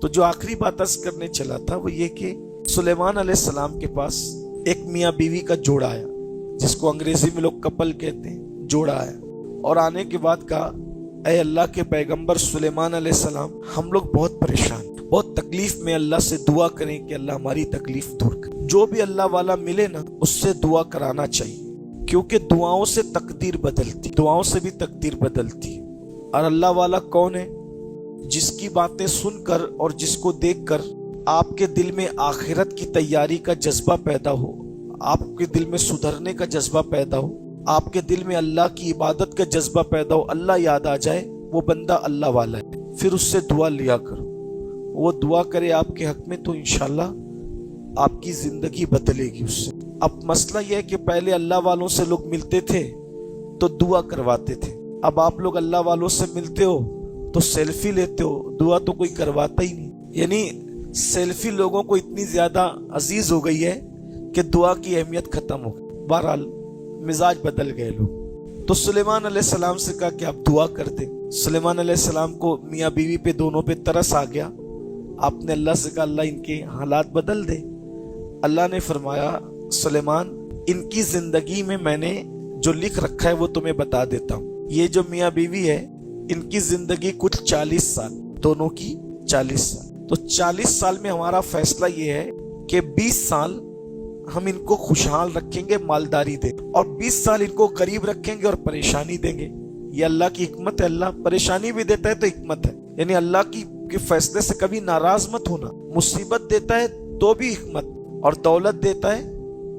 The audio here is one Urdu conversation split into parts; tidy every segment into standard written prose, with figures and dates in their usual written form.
تو جو آخری بات عرض کرنے چلا تھا وہ یہ کہ سلیمان علیہ السلام کے پاس ایک میاں بیوی کا جوڑا آیا، جس کو انگریزی میں لوگ کپل کہتے ہیں، جوڑا آیا، اور آنے کے بعد کہا اے اللہ کے پیغمبر سلیمان علیہ السلام، ہم لوگ بہت پریشان، بہت تکلیف میں، اللہ سے دعا کریں کہ اللہ ہماری تکلیف دور کرے۔ جو بھی اللہ والا ملے نا، اس سے دعا کرانا چاہیے، کیونکہ دعاؤں سے تقدیر بدلتی، دعاؤں سے بھی تقدیر بدلتی ہے۔ اور اللہ والا کون ہے؟ جس کی باتیں سن کر اور جس کو دیکھ کر آپ کے دل میں آخرت کی تیاری کا جذبہ پیدا ہو، آپ کے دل میں سدھرنے کا جذبہ پیدا ہو، آپ کے دل میں اللہ کی عبادت کا جذبہ پیدا ہو، اللہ یاد آ جائے، وہ بندہ اللہ والا ہے۔ پھر اس سے دعا لیا کرو، وہ دعا کرے آپ کے حق میں تو انشاءاللہ آپ کی زندگی بدلے گی اس سے۔ اب مسئلہ یہ ہے کہ پہلے اللہ والوں سے لوگ ملتے تھے تو دعا کرواتے تھے، اب آپ لوگ اللہ والوں سے ملتے ہو تو سیلفی لیتے ہو، دعا تو کوئی کرواتا ہی نہیں۔ یعنی سیلفی لوگوں کو اتنی زیادہ عزیز ہو گئی ہے کہ دعا کی اہمیت ختم ہو گئی۔ بہرحال مزاج بدل گئے لوگ۔ تو سلیمان علیہ السلام سے کہا کہ آپ دعا کر دیں۔ سلیمان علیہ السلام کو میاں بیوی پہ دونوں پہ ترس آ گیا۔ آپ نے اللہ سے کہا اللہ ان کے حالات بدل دے۔ اللہ نے فرمایا سلیمان، ان کی زندگی میں نے جو لکھ رکھا ہے وہ تمہیں بتا دیتا ہوں۔ یہ جو میاں بیوی ہے، ان کی زندگی کچھ 40 سال، دونوں کی 40 سال۔ تو 40 سال میں ہمارا فیصلہ یہ ہے کہ 20 سال ہم ان کو خوشحال رکھیں گے، مالداری دیں گے، اور 20 سال ان کو غریب رکھیں گے اور پریشانی دیں گے۔ یہ اللہ کی حکمت ہے، اللہ پریشانی بھی دیتا ہے تو حکمت ہے۔ یعنی اللہ کے فیصلے سے کبھی ناراض مت ہونا۔ مصیبت دیتا ہے تو بھی حکمت، اور دولت دیتا ہے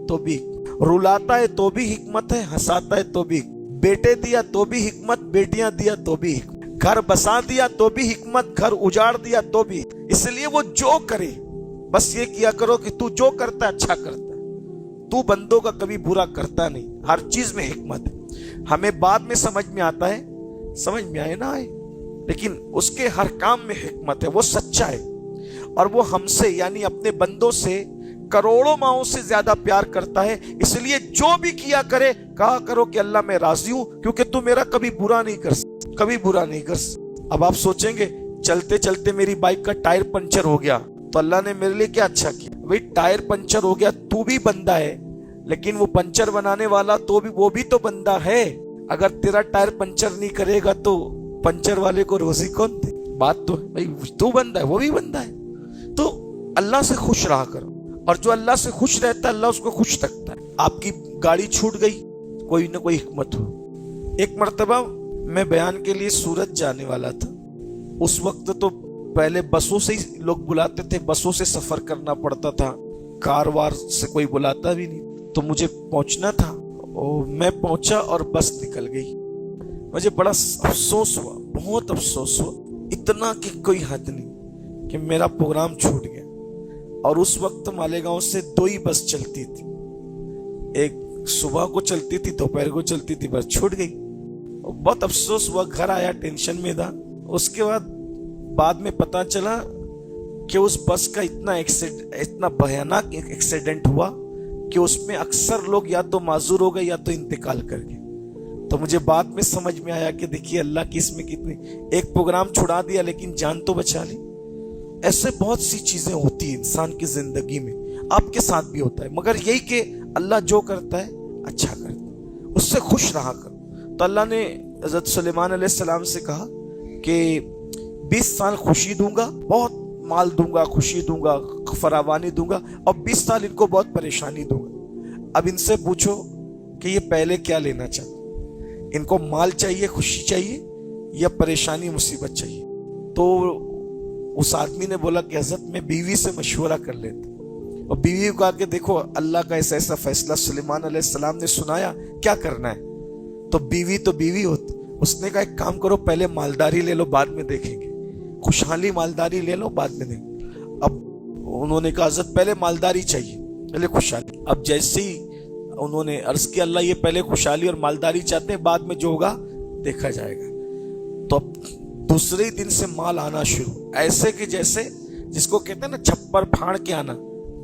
تو بھی حکمت، رلاتا ہے تو بھی حکمت ہے، ہنساتا ہے تو بھی حکمت، بیٹے دیا تو بھی حکمت، بیٹیاں دیا تو بھی حکمت، گھر بسا دیا تو بھی حکمت، گھر اجاڑ دیا تو بھی۔ اس لیے وہ جو کرے بس یہ کیا کرو کہ تو جو کرتا ہے اچھا کرتا ہے، تو بندوں کا کبھی برا کرتا نہیں، ہر چیز میں حکمت ہے۔ ہمیں بعد میں سمجھ میں آتا ہے، سمجھ میں آئے نہ آئے، لیکن اس کے ہر کام میں حکمت ہے، وہ سچا ہے، اور وہ ہم سے یعنی اپنے بندوں سے کروڑوں ماؤں سے زیادہ پیار کرتا ہے۔ اس لیے جو بھی کیا کرے کہا کرو کہ اللہ میں راضی ہوں، کیونکہ تو میرا کبھی برا نہیں کر سکتا، کبھی برا نہیں کر سکتا۔ اب آپ سوچیں گے چلتے چلتے میری بائک کا ٹائر پنچر ہو گیا تو اللہ نے میرے لیے کیا اچھا کیا؟ بھئی ٹائر پنچر ہو گیا، تو بھی بندہ ہے، لیکن وہ پنچر بنانے والا تو بھی، وہ بھی تو بندہ ہے۔ اگر تیرا ٹائر پنچر نہیں کرے گا تو پنچر والے کو روزی کون دے؟ بات تو بھئی تو بندہ ہے، وہ بھی بندہ ہے۔ تو اللہ سے خوش رہا کرو، اور جو اللہ سے خوش رہتا ہے اللہ اس کو خوش رکھتا ہے۔ آپ کی گاڑی چھوٹ گئی، کوئی نہ کوئی حکمت ہو۔ ایک مرتبہ میں بیان کے لیے سورت جانے والا تھا، اس وقت تو پہلے بسوں سے ہی لوگ بلاتے تھے، بسوں سے سفر کرنا پڑتا تھا، کار وار سے کوئی بلاتا بھی نہیں، تو مجھے پہنچنا تھا، اور میں پہنچا اور بس نکل گئی۔ مجھے بڑا افسوس ہوا، بہت افسوس ہوا، اتنا کہ کوئی حد نہیں، کہ میرا پروگرام چھوٹ گیا۔ اور اس وقت مالیگاؤں سے 2 ہی بس چلتی تھی، ایک صبح کو چلتی تھی، دوپہر کو چلتی تھی، بس چھوٹ گئی۔ بہت افسوس ہوا، گھر آیا ٹینشن میں تھا۔ اس کے بعد میں پتا چلا کہ اس بس کا اتنا بھیانک ایکسیڈنٹ ہوا کہ اس میں اکثر لوگ یا تو معذور ہو گئے یا تو انتقال کر گئے۔ تو مجھے بعد میں سمجھ میں آیا کہ دیکھیے اللہ کی اس میں کتنی، ایک پروگرام چھڑا دیا لیکن جان تو بچا لی۔ ایسے بہت سی چیزیں ہوتی ہیں انسان کی زندگی میں، آپ کے ساتھ بھی ہوتا ہے، مگر یہی کہ اللہ جو کرتا ہے اچھا کرتا ہے، اس سے خوش رہا کرو۔ تو اللہ نے حضرت سلیمان علیہ السلام سے کہا کہ 20 سال خوشی دوں گا، بہت مال دوں گا، خوشی دوں گا، فراوانی دوں گا، اور 20 سال ان کو بہت پریشانی دوں گا۔ اب ان سے پوچھو کہ یہ پہلے کیا لینا چاہتے، ان کو مال چاہیے، خوشی چاہیے، یا پریشانی مصیبت چاہیے؟ تو اس آدمی نے بولا کہ حضرت میں بیوی سے مشورہ کر لیتا، اور بیوی کو کہا کہ دیکھو اللہ کا ایسا فیصلہ سلیمان علیہ السلام نے سنایا، کیا کرنا ہے؟ تو بیوی ہوتی، اس نے کہا ایک کام کرو، پہلے مالداری لے لو، بعد میں دیکھیں گے، خوشحالی مالداری لے لو، بعد میں دیکھیں گے۔ اب انہوں نے کہا حضرت پہلے مالداری چاہیے، پہلے خوشحالی۔ اب جیسے ہی انہوں نے عرض کیا اللہ یہ پہلے خوشحالی اور مالداری چاہتے ہیں، بعد میں جو ہوگا دیکھا جائے گا۔ تو اب دوسرے دن سے مال آنا شروع، ایسے کہ جیسے جس کو کہتے ہیں نا چھپر پھاڑ کے آنا،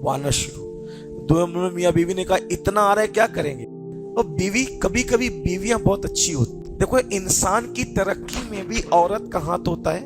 وہ آنا شروع۔ دونوں میاں بیوی نے کہا اتنا آ رہا ہے کیا کریں گے؟ اور کبھی کبھی بیویاں بہت اچھی ہوتی۔ دیکھو انسان کی ترقی میں بھی عورت کا ہاتھ ہوتا ہے،